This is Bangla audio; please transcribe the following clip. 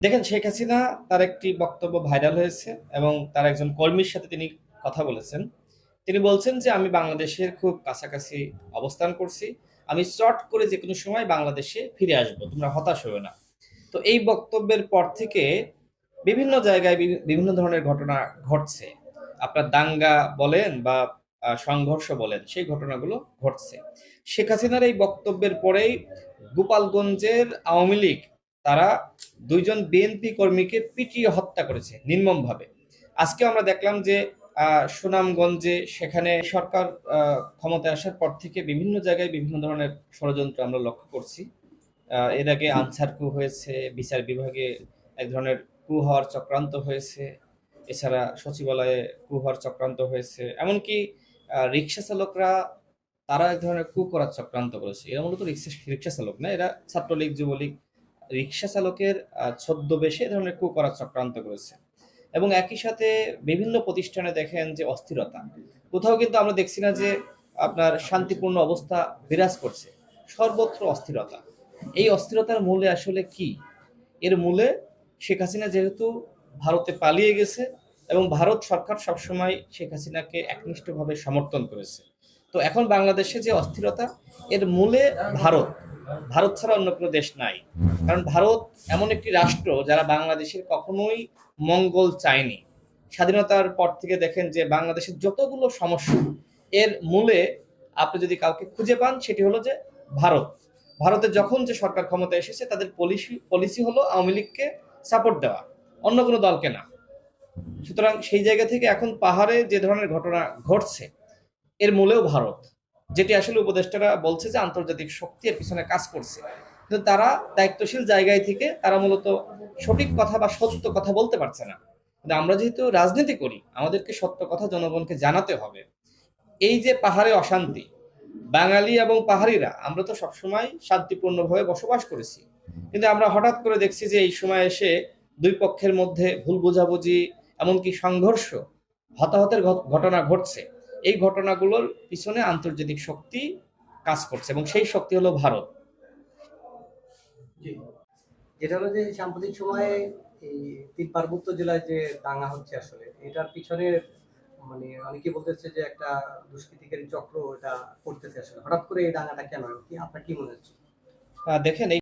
দেখেন, শেখ হাসিনা তার একটি বক্তব্য ভাইরাল হয়েছে এবং তার একজন কর্মীর সাথে তিনি কথা বলেছেন। তিনি বলছেন যে আমি বাংলাদেশের খুব কাছাকাছি অবস্থান করছি। আমি চট করে যেকোনো সময় বাংলাদেশে ফিরে আসবো। তোমরা হতাশ হয়ো না। তো এই বক্তব্যের পর থেকে বিভিন্ন জায়গায় বিভিন্ন ধরনের ঘটনা ঘটছে। আপনার দাঙ্গা বলেন বা সংঘর্ষ বলেন, সেই ঘটনাগুলো ঘটছে। শেখ হাসিনার এই বক্তব্যের পরেই গোপালগঞ্জের আওয়ামী লীগ তারা ২ জন বিএনপি কর্মীকে পিটিয়ে হত্যা করেছে নির্মমভাবে। আজকে আমরা দেখলাম যে সুনামগঞ্জে সেখানে সরকার ক্ষমতায় আসার পর থেকে বিভিন্ন জায়গায় বিভিন্ন ধরনের ষড়যন্ত্র আমরা লক্ষ্য করছি। এর আগে আনসার কু হয়েছে, বিচার বিভাগে এক ধরনের কু হওয়ার চক্রান্ত হয়েছে, এছাড়া সচিবালয়ে কু হওয়ার চক্রান্ত হয়েছে, এমনকি রিক্সা চালকরা তারা এক ধরনের কু করার চক্রান্ত করেছে। এরা মূলত রিক্সা চালক না, এরা ছাত্রলীগ যুবলীগ রিক্সা চালকের ছদ্মবেশে এ ধরনের কু করার চক্রান্ত করেছে। এবং একই সাথে বিভিন্ন প্রতিষ্ঠানে দেখেন যে অস্থিরতা, কোথাও কিন্তু আমরা দেখছি না যে আপনার শান্তিপূর্ণ অবস্থা বিরাজ করছে, সর্বত্র অস্থিরতা। এই অস্থিরতার মূলে আসলে কি? এর মূলে শেখ হাসিনা যেহেতু ভারতে পালিয়ে গেছে এবং ভারত সরকার সবসময় শেখ হাসিনাকে একনিষ্ঠভাবে সমর্থন করেছে। তো এখন বাংলাদেশে যে অস্থিরতা, এর মূলে ভারত। ভারত ছাড়া অন্য কোনো দেশ নাই। কারণ ভারত এমন একটি রাষ্ট্র যারা বাংলাদেশের কখনোই মঙ্গল চায়নি। স্বাধীনতার পর থেকে দেখেন যে বাংলাদেশের যতগুলো সমস্যা, এর মূলে আপনি যদি কাউকে খুঁজে পান সেটি হলো যে ভারত। ভারতে যখন যে সরকার ক্ষমতায় এসেছে তাদের পলিসি হলো আওয়ামী লীগকে সাপোর্ট দেওয়া, অন্য কোনো দলকে না। সুতরাং সেই জায়গা থেকে এখন পাহাড়ে যে ধরনের ঘটনা ঘটছে, এর মূলেও ভারত। যেটি আসলে উপদেষ্টারা বলছে যে আন্তর্জাতিক শক্তি এর পিছনে কাজ করছে, কিন্তু তারা দায়িত্বশীল জায়গায় থেকে তারা মূলত সঠিক কথা বা সত্য কথা বলতে পারছে না। কিন্তু আমরা যেহেতু রাজনীতি করি, আমাদেরকে সত্য কথা জনগণকে জানাতে হবে। এই যে পাহাড়ে অশান্তি, বাঙালি এবং পাহাড়িরা আমরা তো সবসময় শান্তিপূর্ণভাবে বসবাস করেছি, কিন্তু আমরা হঠাৎ করে দেখছি যে এই সময় এসে দুই পক্ষের মধ্যে ভুল বোঝাবুঝি, এমনকি সংঘর্ষ, হতাহতের ঘটনা ঘটছে। এই ঘটনাগুলোর পিছনে আন্তর্জাতিক শক্তি কাজ করছে এবং সেই শক্তি হলো ভারত। যেটা হলো যে সাম্প্রতিক সময়ে এই তিন পার্বত্য জেলায় যে দাঙ্গা হচ্ছে, আসলে এটার পিছনে মানে অনেকে বলতেছে যে একটা দুষ্কৃতিকারী চক্র এটা করতেছে। আসলে হঠাৎ করে এই দাঙ্গাটা কেন, কি আপনার কি মনে হচ্ছে? দেখেন এই